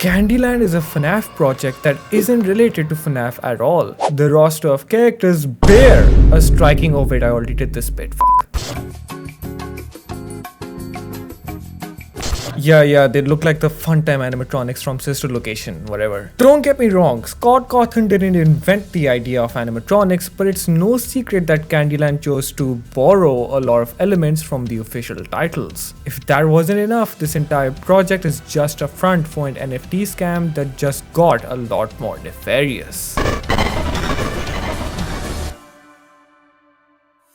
Candyland is a FNAF project that isn't related to FNAF at all. The roster of characters bear a striking... Oh wait, I already did this bit, fuck. Yeah, they look like the Funtime animatronics from Sister Location, whatever. Don't get me wrong, Scott Cawthon didn't invent the idea of animatronics, but it's no secret that Candyland chose to borrow a lot of elements from the official titles. If that wasn't enough, this entire project is just a front for an NFT scam that just got a lot more nefarious.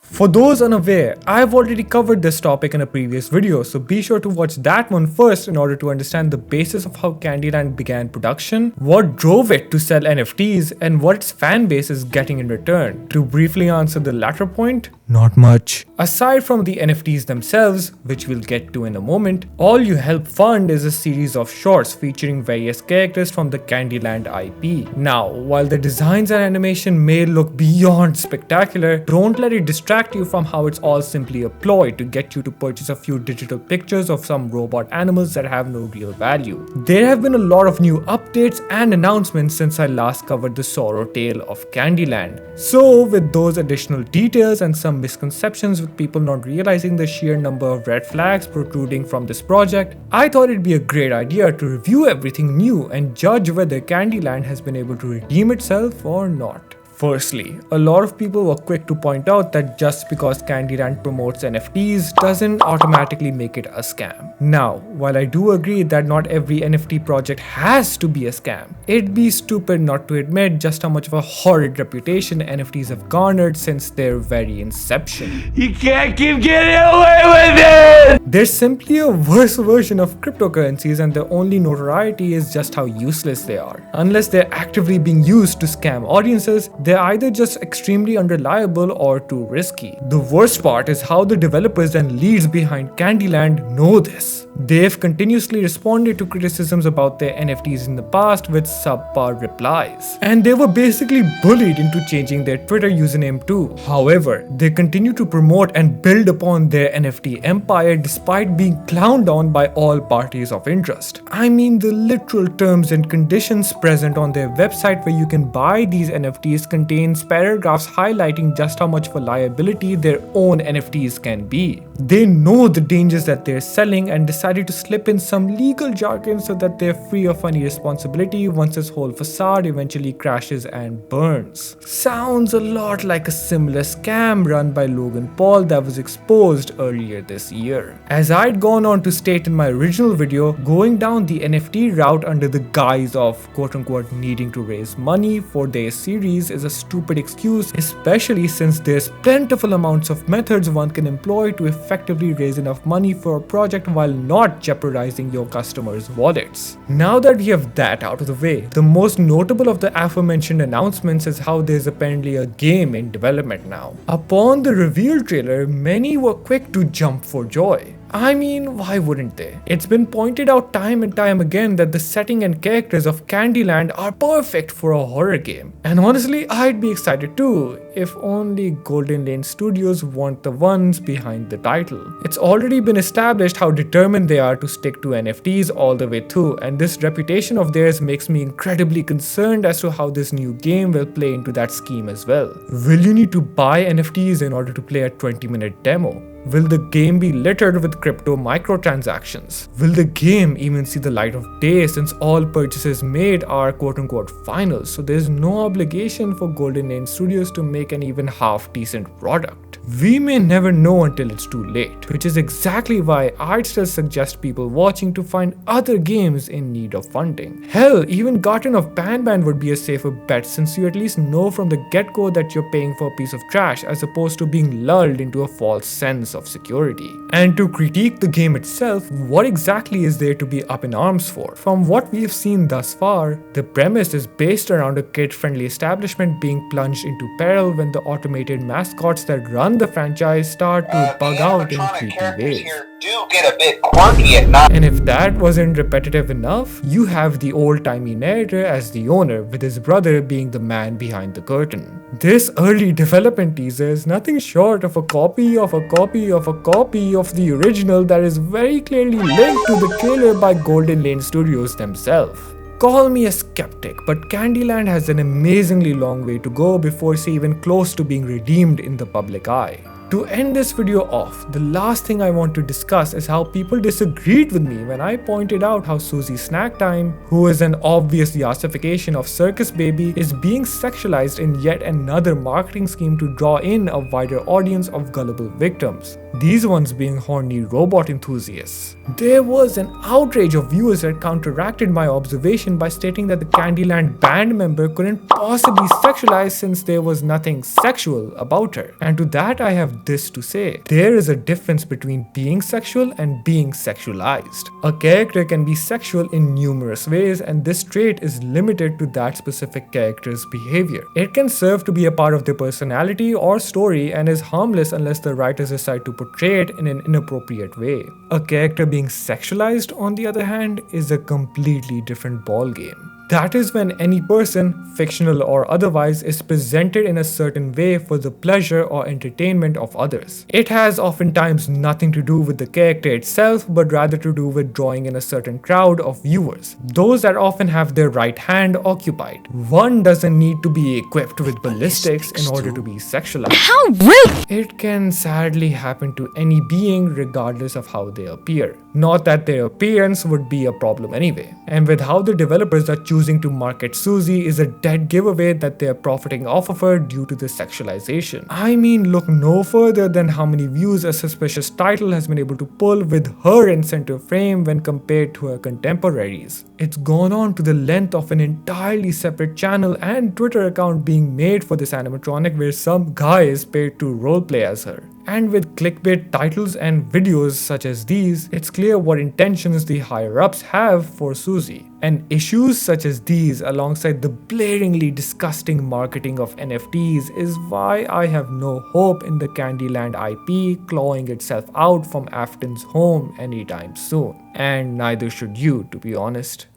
For those unaware, I've already covered this topic in a previous video, so be sure to watch that one first in order to understand the basis of how Candyland began production, what drove it to sell NFTs, and what its fan base is getting in return. To briefly answer the latter point, not much. Aside from the NFTs themselves, which we'll get to in a moment, all you help fund is a series of shorts featuring various characters from the Candyland IP. Now, while the designs and animation may look beyond spectacular, don't let it distract you from how it's all simply a ploy to get you to purchase a few digital pictures of some robot animals that have no real value. There have been a lot of new updates and announcements since I last covered the sorrow tale of Candyland. So with those additional details and some misconceptions with people not realizing the sheer number of red flags protruding from this project, I thought it'd be a great idea to review everything new and judge whether Candyland has been able to redeem itself or not. Firstly, a lot of people were quick to point out that just because Candyland promotes NFTs doesn't automatically make it a scam. Now, while I do agree that not every NFT project has to be a scam, it'd be stupid not to admit just how much of a horrid reputation NFTs have garnered since their very inception. You can't keep getting away with it! They're simply a worse version of cryptocurrencies, and their only notoriety is just how useless they are. Unless they're actively being used to scam audiences, they're either just extremely unreliable or too risky. The worst part is how the developers and leads behind Candyland know this. They've continuously responded to criticisms about their NFTs in the past with subpar replies. And they were basically bullied into changing their Twitter username too. However, they continue to promote and build upon their NFT empire despite being clowned on by all parties of interest. I mean, the literal terms and conditions present on their website where you can buy these NFTs contains paragraphs highlighting just how much of a liability their own NFTs can be. They know the dangers that they're selling and decided to slip in some legal jargon so that they're free of any responsibility once this whole facade eventually crashes and burns. Sounds a lot like a similar scam run by Logan Paul that was exposed earlier this year. As I'd gone on to state in my original video, going down the NFT route under the guise of quote-unquote needing to raise money for their series is a stupid excuse, especially since there's plentiful amounts of methods one can employ to effectively raise enough money for a project while not jeopardizing your customers' wallets. Now that we have that out of the way, the most notable of the aforementioned announcements is how there's apparently a game in development now. Upon the reveal trailer, many were quick to jump for joy. I mean, why wouldn't they? It's been pointed out time and time again that the setting and characters of Candyland are perfect for a horror game. And honestly, I'd be excited too, if only Golden Lane Studios weren't the ones behind the title. It's already been established how determined they are to stick to NFTs all the way through, and this reputation of theirs makes me incredibly concerned as to how this new game will play into that scheme as well. Will you need to buy NFTs in order to play a 20-minute demo? Will the game be littered with crypto microtransactions? Will the game even see the light of day since all purchases made are quote-unquote final, so there's no obligation for Golden Lane Studios to make an even half-decent product? We may never know until it's too late, which is exactly why I'd still suggest people watching to find other games in need of funding. Hell, even Garden of Banban would be a safer bet since you at least know from the get-go that you're paying for a piece of trash as opposed to being lulled into a false sense of security. And to critique the game itself, what exactly is there to be up in arms for? From what we've seen thus far, the premise is based around a kid-friendly establishment being plunged into peril when the automated mascots that run the franchise start to bug out in creepy ways. Do get a bit quirky at night. And if that wasn't repetitive enough, you have the old-timey narrator as the owner, with his brother being the man behind the curtain. This early development teaser is nothing short of a copy of a copy of a copy of the original that is very clearly linked to the trailer by Golden Lane Studios themselves. Call me a skeptic, but Candyland has an amazingly long way to go before it's even close to being redeemed in the public eye. To end this video off, the last thing I want to discuss is how people disagreed with me when I pointed out how Suzy Snack Time, who is an obvious yassification of Circus Baby, is being sexualized in yet another marketing scheme to draw in a wider audience of gullible victims, these ones being horny robot enthusiasts. There was an outrage of viewers that counteracted my observation by stating that the Candyland band member couldn't possibly sexualize since there was nothing sexual about her. And to that I have this to say. There is a difference between being sexual and being sexualized. A character can be sexual in numerous ways, and this trait is limited to that specific character's behavior. It can serve to be a part of their personality or story and is harmless unless the writers decide to portray it in an inappropriate way. A character being sexualized, on the other hand, is a completely different ballgame. That is when any person, fictional or otherwise, is presented in a certain way for the pleasure or entertainment of others. It has oftentimes nothing to do with the character itself, but rather to do with drawing in a certain crowd of viewers, those that often have their right hand occupied. One doesn't need to be equipped with ballistics in order to be sexualized. How rude! It can sadly happen to any being regardless of how they appear. Not that their appearance would be a problem anyway. And with how the developers are choosing to market Suzy is a dead giveaway that they are profiting off of her due to the sexualization. I mean, look no further than how many views a suspicious title has been able to pull with her in center frame when compared to her contemporaries. It's gone on to the length of an entirely separate channel and Twitter account being made for this animatronic where some guy is paid to roleplay as her. And with clickbait titles and videos such as these, it's clear what intentions the higher-ups have for Suzy. And issues such as these, alongside the blaringly disgusting marketing of NFTs, is why I have no hope in the Candyland IP clawing itself out from Afton's home anytime soon. And neither should you, to be honest.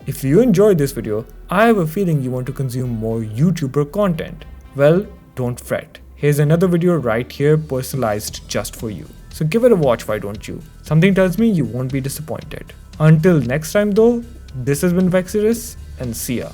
If you enjoyed this video, I have a feeling you want to consume more YouTuber content. Well, don't fret. Here's another video right here personalized just for you. So give it a watch, why don't you? Something tells me you won't be disappointed. Until next time though, this has been Vexirus, and see ya.